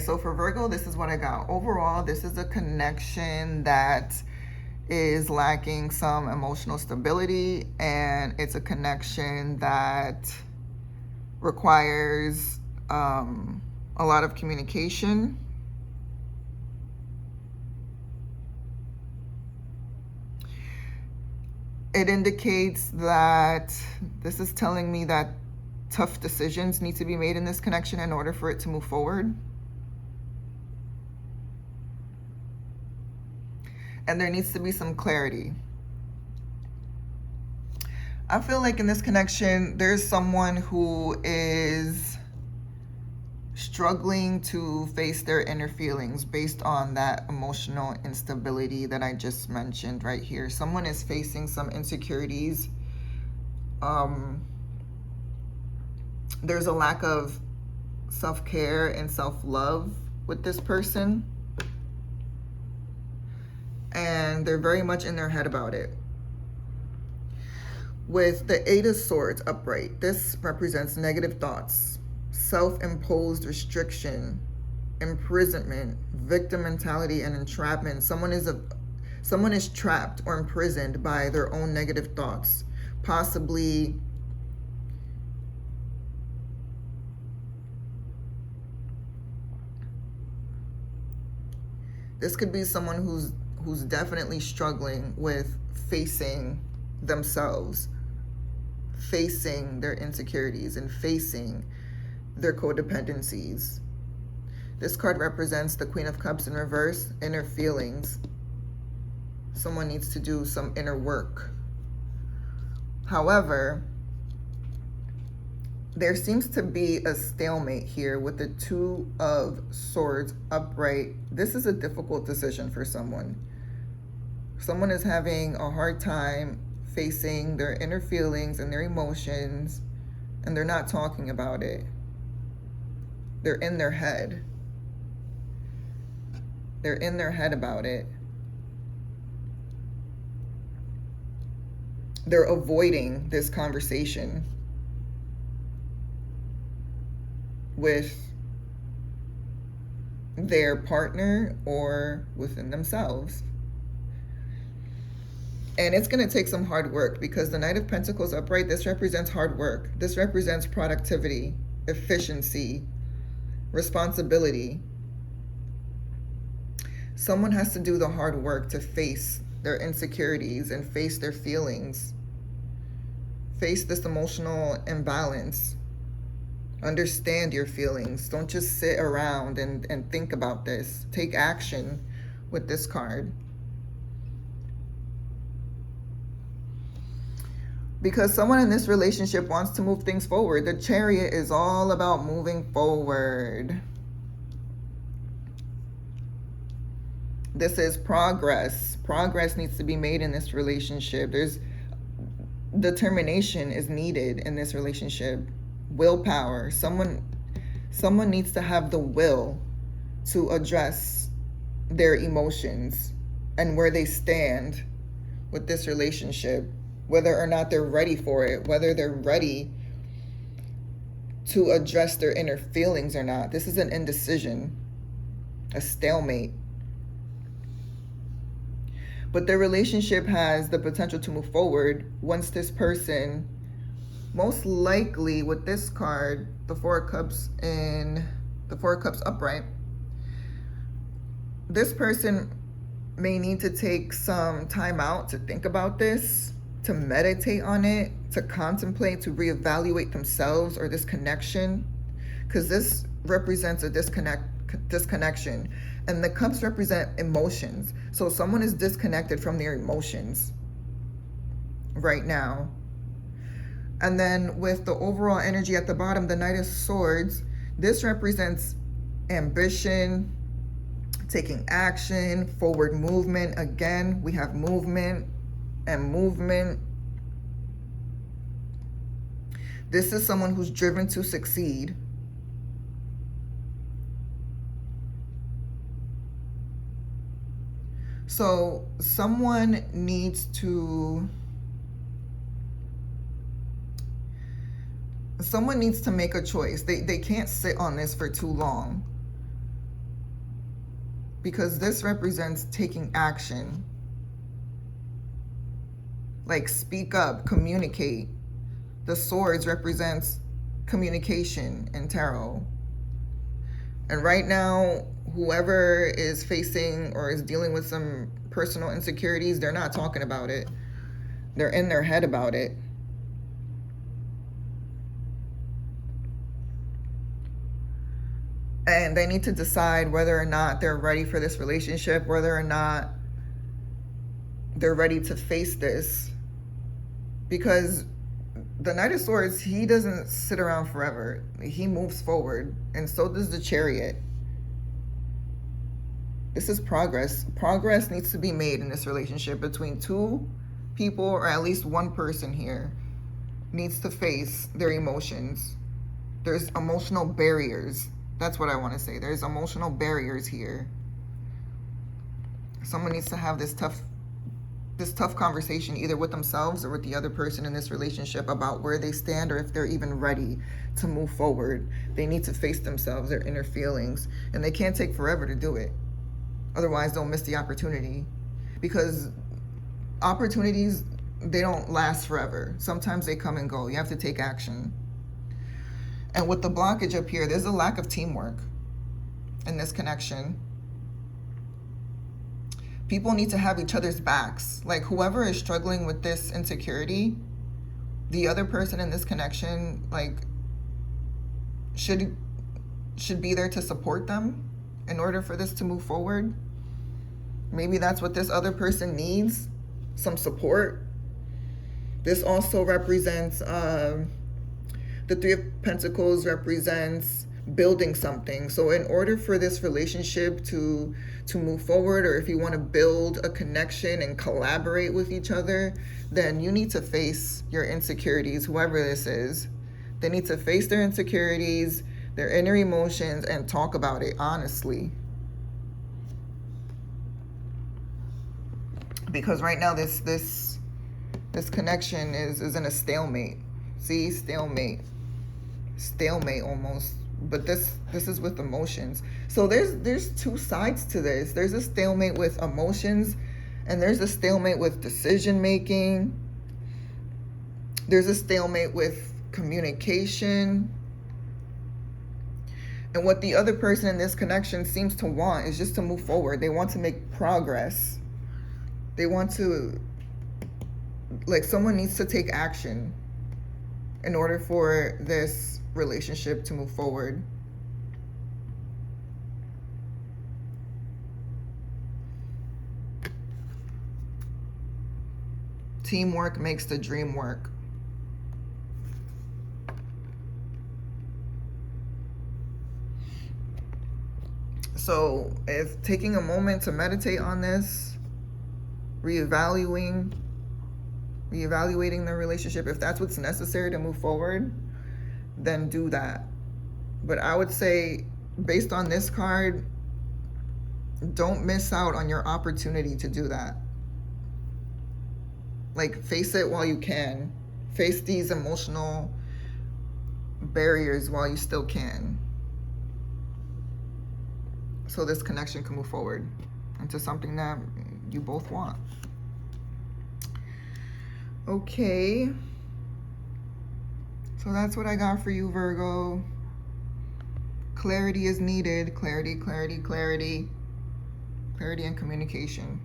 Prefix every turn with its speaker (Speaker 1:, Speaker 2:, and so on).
Speaker 1: So for Virgo, this is what I got. Overall, this is a connection that is lacking some emotional stability, and it's a connection that requires a lot of communication. It indicates that this is telling me that tough decisions need to be made in this connection in order for it to move forward. And there needs to be some clarity. I feel like in this connection, there's someone who is struggling to face their inner feelings based on that emotional instability that I just mentioned right here. Someone is facing some insecurities. There's a lack of self-care and self-love with this person. And they're very much in their head about it. With the Eight of Swords upright, this represents negative thoughts, self-imposed restriction, imprisonment, victim mentality, and entrapment. Someone is trapped or imprisoned by their own negative thoughts, possibly this could be someone who's definitely struggling with facing themselves, facing their insecurities, and facing their codependencies. This card represents the Queen of Cups in reverse, inner feelings. Someone needs to do some inner work. However, there seems to be a stalemate here with the Two of Swords upright. This is a difficult decision for someone. Someone is having a hard time facing their inner feelings and their emotions, and they're not talking about it. They're in their head. They're in their head about it. They're avoiding this conversation with their partner or within themselves. And it's going to take some hard work, because the Knight of Pentacles upright, this represents hard work. This represents productivity, efficiency, responsibility. Someone has to do the hard work to face their insecurities and face their feelings, face this emotional imbalance. Understand your feelings. Don't just sit around and think about this. Take action with this card. Because someone in this relationship wants to move things forward. The Chariot is all about moving forward. This is progress. Progress needs to be made in this relationship. There's determination is needed in this relationship. Willpower. Someone needs to have the will to address their emotions and where they stand with this relationship, whether or not they're ready for it, whether they're ready to address their inner feelings or not. This is an indecision, a stalemate. But their relationship has the potential to move forward once this person, most likely with this card, the Four of Cups upright, this person may need to take some time out to think about this, to meditate on it, to contemplate, to reevaluate themselves or this connection, because this represents a disconnection. And the cups represent emotions. So someone is disconnected from their emotions right now. And then with the overall energy at the bottom, the Knight of Swords, this represents ambition, taking action, forward movement. Again, we have movement and movement. This is someone who's driven to succeed. So someone needs to make a choice. They can't sit on this for too long. because this represents taking action. Like, speak up, communicate. The swords represents communication in tarot. And right now, whoever is facing or is dealing with some personal insecurities, they're not talking about it. They're in their head about it. And they need to decide whether or not they're ready for this relationship, whether or not they're ready to face this. Because the Knight of Swords, he doesn't sit around forever. He moves forward, and so does the Chariot. This is progress. Progress needs to be made in this relationship between two people, or at least one person here needs to face their emotions. There's emotional barriers. That's what I want to say. There's emotional barriers here. Someone needs to have this tough conversation, either with themselves or with the other person in this relationship, about where they stand or if they're even ready to move forward. They need to face themselves, their inner feelings, and they can't take forever to do it. Otherwise, they'll miss the opportunity, because opportunities, they don't last forever. Sometimes they come and go. You have to take action. And with the blockage up here, there's a lack of teamwork in this connection. People need to have each other's backs. Like, whoever is struggling with this insecurity, the other person in this connection, like, should be there to support them in order for this to move forward. Maybe that's what this other person needs, some support. This also represents, the Three of Pentacles represents building something. So in order for this relationship to move forward, or if you want to build a connection and collaborate with each other, then you need to face your insecurities, whoever this is. They need to face their insecurities, their inner emotions, and talk about it honestly. Because right now this connection is in a stalemate. See, stalemate almost. But this is with emotions. So there's two sides to this. There's a stalemate with emotions, and there's a stalemate with decision making. There's a stalemate with communication. And what the other person in this connection seems to want is just to move forward. They want to make progress. They want to, like, someone needs to take action in order for this relationship to move forward. Teamwork makes the dream work. So if taking a moment to meditate on this, reevaluating the relationship, if that's what's necessary to move forward, then do that. But I would say, based on this card, don't miss out on your opportunity to do that. Like, face it while you can. Face these emotional barriers while you still can, so this connection can move forward into something that you both want. Okay. So that's what I got for you, Virgo. Clarity is needed. Clarity and communication.